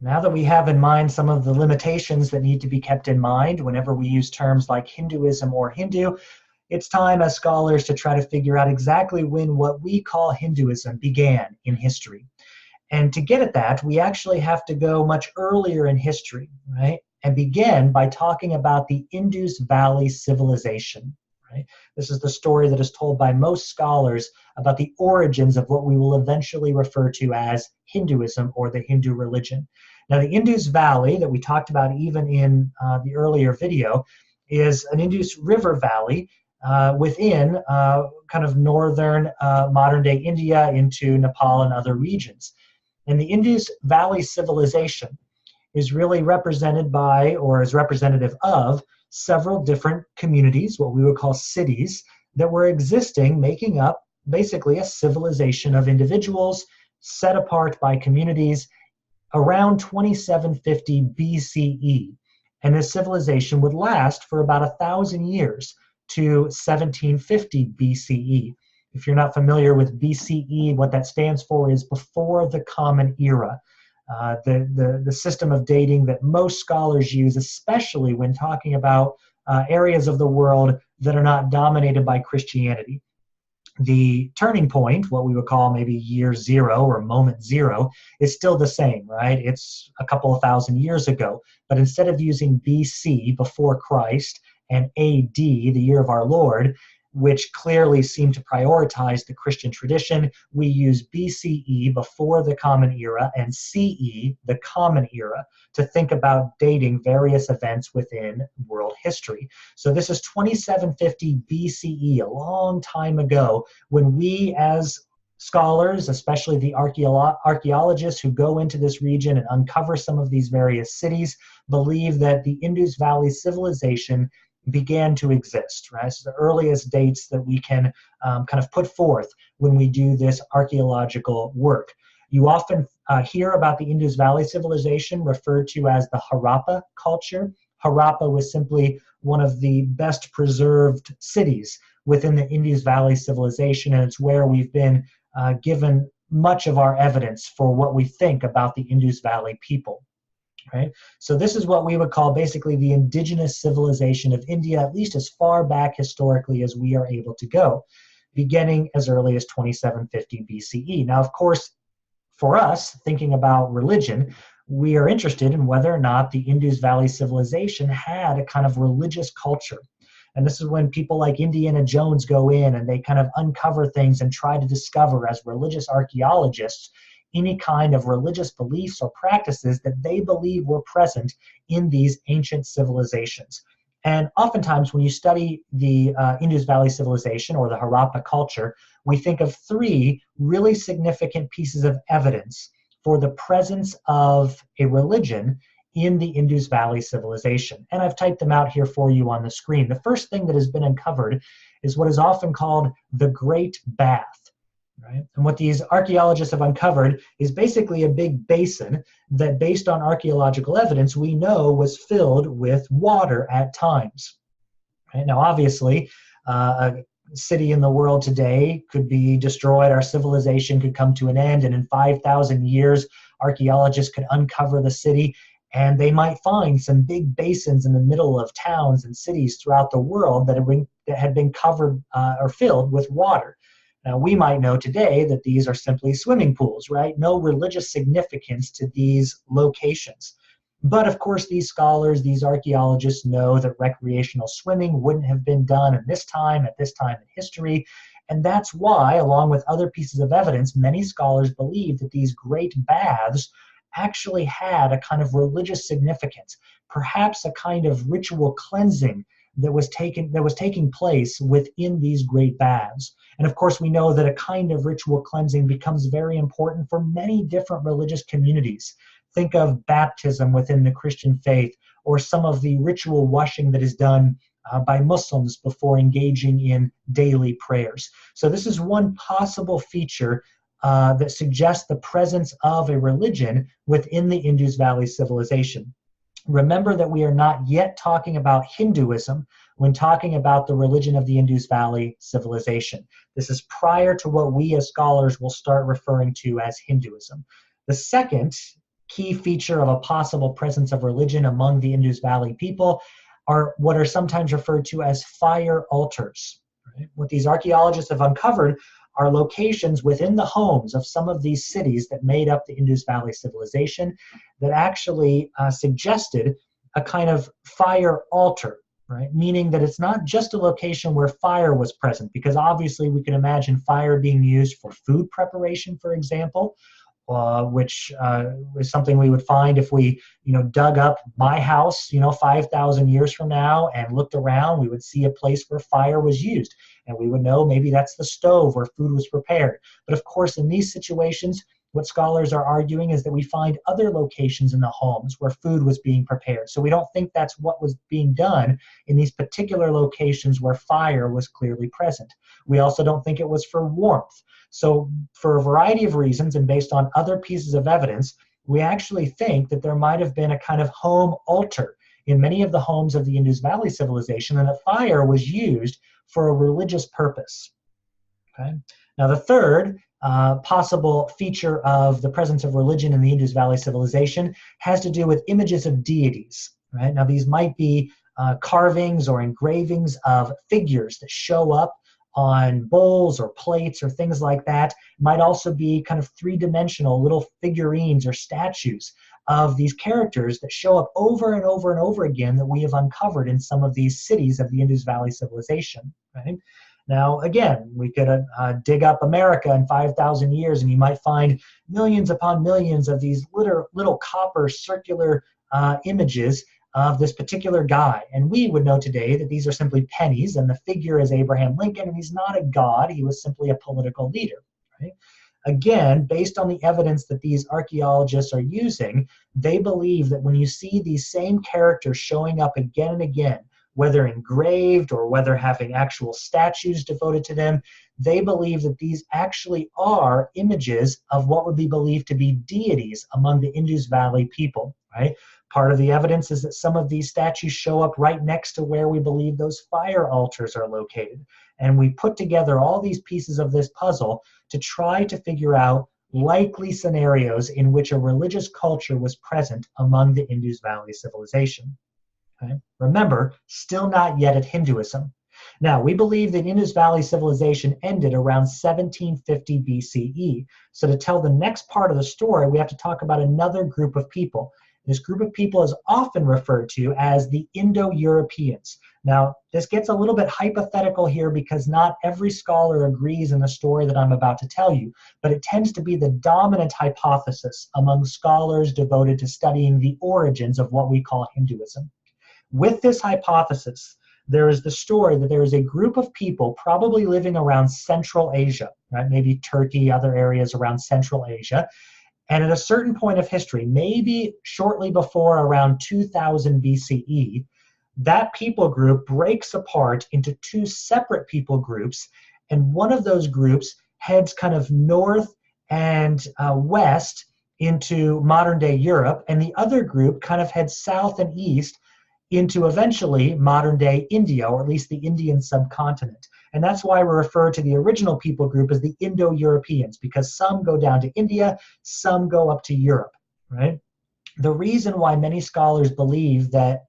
Now that we have in mind some of the limitations that need to be kept in mind whenever we use terms like Hinduism or Hindu, it's time as scholars to try to figure out exactly when what we call Hinduism began in history. And to get at that, we actually have to go much earlier in history, right? And begin by talking about the Indus Valley Civilization, right? This is the story that is told by most scholars about the origins of what we will eventually refer to as Hinduism or the Hindu religion. Now, the Indus Valley that we talked about even in the earlier video is an Indus River valley within kind of northern modern-day India into Nepal and other regions. And the Indus Valley Civilization is really represented by, or is representative of, several different communities, what we would call cities, that were existing, making up basically a civilization of individuals set apart by communities around 2750 BCE. And this civilization would last for about 1,000 years to 1750 BCE. If you're not familiar with BCE, what that stands for is before the Common Era. The system of dating that most scholars use, especially when talking about areas of the world that are not dominated by Christianity. The turning point, what we would call maybe year zero or moment zero, is still the same, right? It's a couple of thousand years ago. But instead of using BC, before Christ, and AD, the year of our Lord, which clearly seem to prioritize the Christian tradition, we use BCE, before the Common Era, and CE, the Common Era, to think about dating various events within world history. So this is 2750 BCE, a long time ago, when we as scholars, especially the archaeologists who go into this region and uncover some of these various cities, believe that the Indus Valley Civilization began to exist, right? So the earliest dates that we can kind of put forth when we do this archaeological work. You often hear about the Indus Valley Civilization referred to as the Harappa culture. Harappa was simply one of the best preserved cities within the Indus Valley Civilization, and it's where we've been given much of our evidence for what we think about the Indus Valley people. Right? So this is what we would call basically the indigenous civilization of India, at least as far back historically as we are able to go, beginning as early as 2750 BCE. Now, of course, for us, thinking about religion, we are interested in whether or not the Indus Valley Civilization had a kind of religious culture. And this is when people like Indiana Jones go in and they kind of uncover things and try to discover, as religious archaeologists, any kind of religious beliefs or practices that they believe were present in these ancient civilizations. And oftentimes when you study the Indus Valley Civilization or the Harappa culture, we think of three really significant pieces of evidence for the presence of a religion in the Indus Valley Civilization. And I've typed them out here for you on the screen. The first thing that has been uncovered is what is often called the Great Bath. Right? And what these archaeologists have uncovered is basically a big basin that, based on archaeological evidence, we know was filled with water at times. Right? Now, obviously, a city in the world today could be destroyed, our civilization could come to an end, and in 5,000 years, archaeologists could uncover the city, and they might find some big basins in the middle of towns and cities throughout the world that had been covered or filled with water. Now, we might know today that these are simply swimming pools, right? No religious significance to these locations. But of course, these scholars, these archaeologists know that recreational swimming wouldn't have been done at this time in history. And that's why, along with other pieces of evidence, many scholars believe that these great baths actually had a kind of religious significance, perhaps a kind of ritual cleansing that was taking place within these great baths. And of course, we know that a kind of ritual cleansing becomes very important for many different religious communities. Think of baptism within the Christian faith, or some of the ritual washing that is done by Muslims before engaging in daily prayers. So this is one possible feature that suggests the presence of a religion within the Indus Valley Civilization. Remember that we are not yet talking about Hinduism when talking about the religion of the Indus Valley Civilization. This is prior to what we as scholars will start referring to as Hinduism. The second key feature of a possible presence of religion among the Indus Valley people are what are sometimes referred to as fire altars. Right? What these archaeologists have uncovered are locations within the homes of some of these cities that made up the Indus Valley civilization that actually suggested a kind of fire altar, right? Meaning that it's not just a location where fire was present, because obviously we can imagine fire being used for food preparation, for example, which is something we would find if we, dug up my house, 5,000 years from now and looked around. We would see a place where fire was used, and we would know maybe that's the stove where food was prepared. But of course, in these situations, what scholars are arguing is that we find other locations in the homes where food was being prepared. So we don't think that's what was being done in these particular locations where fire was clearly present. We also don't think it was for warmth. So for a variety of reasons, and based on other pieces of evidence, we actually think that there might have been a kind of home altar in many of the homes of the Indus Valley civilization, and that fire was used for a religious purpose. Okay? Now the third possible feature of the presence of religion in the Indus Valley civilization has to do with images of deities. Right? Now these might be carvings or engravings of figures that show up on bowls or plates or things like that. It might also be kind of three-dimensional little figurines or statues of these characters that show up over and over and over again that we have uncovered in some of these cities of the Indus Valley civilization. Right? Now, again, we could dig up America in 5,000 years, and you might find millions upon millions of these little copper circular images of this particular guy. And we would know today that these are simply pennies, and the figure is Abraham Lincoln, and he's not a god, he was simply a political leader. Right? Again, based on the evidence that these archaeologists are using, they believe that when you see these same characters showing up again and again, whether engraved or whether having actual statues devoted to them, they believe that these actually are images of what would be believed to be deities among the Indus Valley people. Right? Part of the evidence is that some of these statues show up right next to where we believe those fire altars are located. And we put together all these pieces of this puzzle to try to figure out likely scenarios in which a religious culture was present among the Indus Valley civilization. Okay? Remember, still not yet at Hinduism. Now, we believe that Indus Valley civilization ended around 1750 BCE. So to tell the next part of the story, we have to talk about another group of people. This group of people is often referred to as the Indo-Europeans. Now, this gets a little bit hypothetical here because not every scholar agrees in the story that I'm about to tell you, but it tends to be the dominant hypothesis among scholars devoted to studying the origins of what we call Hinduism. With this hypothesis, there is the story that there is a group of people probably living around Central Asia, right? Maybe Turkey, other areas around Central Asia. And at a certain point of history, maybe shortly before around 2000 BCE, that people group breaks apart into two separate people groups. And one of those groups heads kind of north and west into modern day Europe. And the other group kind of heads south and east into eventually modern day India, or at least the Indian subcontinent. And that's why we refer to the original people group as the Indo-Europeans, because some go down to India, some go up to Europe, right? The reason why many scholars believe that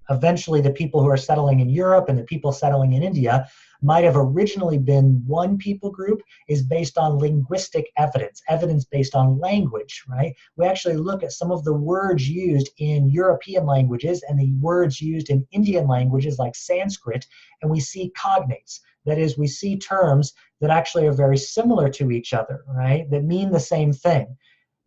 eventually the people who are settling in Europe and the people settling in India might have originally been one people group is based on linguistic evidence, evidence based on language, right? We actually look at some of the words used in European languages and the words used in Indian languages like Sanskrit, and we see cognates. That is, we see terms that actually are very similar to each other, right? That mean the same thing,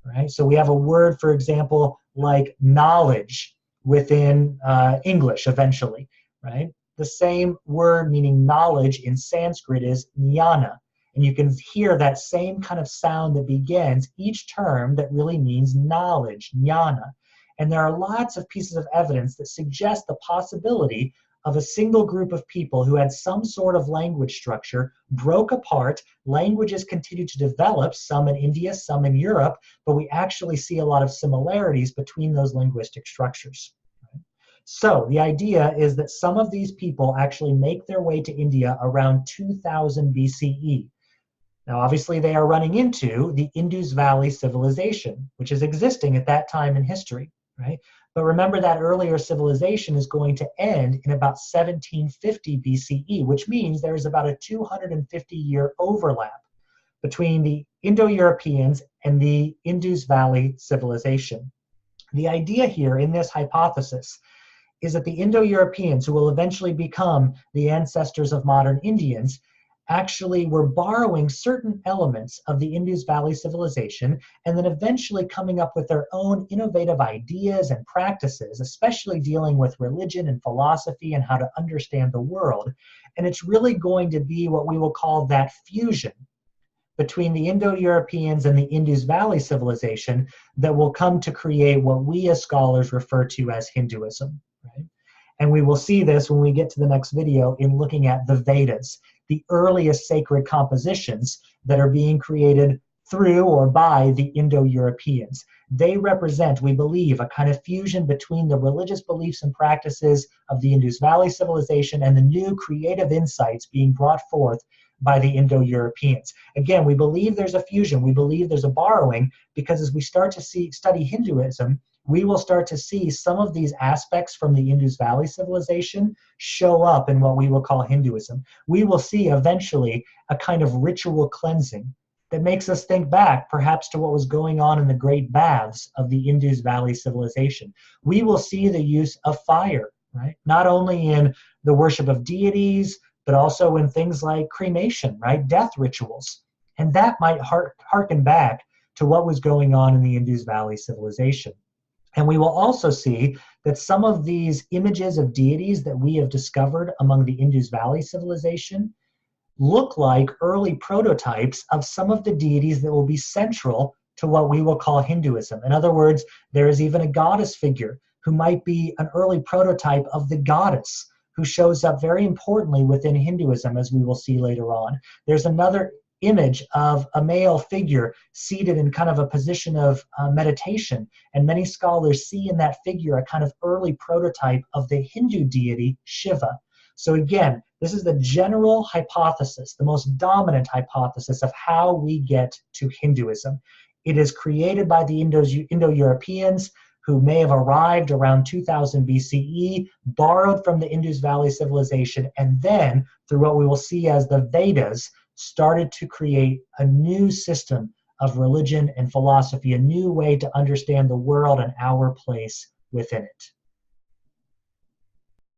right? So we have a word, for example, like knowledge within English eventually, right? The same word meaning knowledge in Sanskrit is jnana. And you can hear that same kind of sound that begins each term that really means knowledge, jnana. And there are lots of pieces of evidence that suggest the possibility of a single group of people who had some sort of language structure, broke apart, languages continued to develop, some in India, some in Europe, but we actually see a lot of similarities between those linguistic structures. So the idea is that some of these people actually make their way to India around 2000 BCE. Now, obviously, they are running into the Indus Valley civilization, which is existing at that time in history, right? But remember that earlier civilization is going to end in about 1750 BCE, which means there is about a 250-year overlap between the Indo-Europeans and the Indus Valley civilization. The idea here in this hypothesis is that the Indo-Europeans, who will eventually become the ancestors of modern Indians, actually were borrowing certain elements of the Indus Valley civilization and then eventually coming up with their own innovative ideas and practices, especially dealing with religion and philosophy and how to understand the world. And it's really going to be what we will call that fusion between the Indo-Europeans and the Indus Valley civilization that will come to create what we as scholars refer to as Hinduism. Right? And we will see this when we get to the next video in looking at the Vedas, the earliest sacred compositions that are being created through or by the Indo-Europeans. They represent, we believe, a kind of fusion between the religious beliefs and practices of the Indus Valley civilization and the new creative insights being brought forth by the Indo-Europeans. Again, we believe there's a fusion. We believe there's a borrowing because as we start to study Hinduism, we will start to see some of these aspects from the Indus Valley civilization show up in what we will call Hinduism. We will see eventually a kind of ritual cleansing that makes us think back perhaps to what was going on in the great baths of the Indus Valley civilization. We will see the use of fire, right? Not only in the worship of deities, but also in things like cremation, right? Death rituals. And that might harken back to what was going on in the Indus Valley civilization. And we will also see that some of these images of deities that we have discovered among the Indus Valley civilization look like early prototypes of some of the deities that will be central to what we will call Hinduism. In other words, there is even a goddess figure who might be an early prototype of the goddess who shows up very importantly within Hinduism, as we will see later on. There's another image of a male figure seated in kind of a position of meditation, and many scholars see in that figure a kind of early prototype of the Hindu deity Shiva. So again, this is the general hypothesis, the most dominant hypothesis of how we get to Hinduism. It is created by the Indo-Europeans, who may have arrived around 2000 BCE, borrowed from the Indus Valley civilization, and then, through what we will see as the Vedas, started to create a new system of religion and philosophy, a new way to understand the world and our place within it.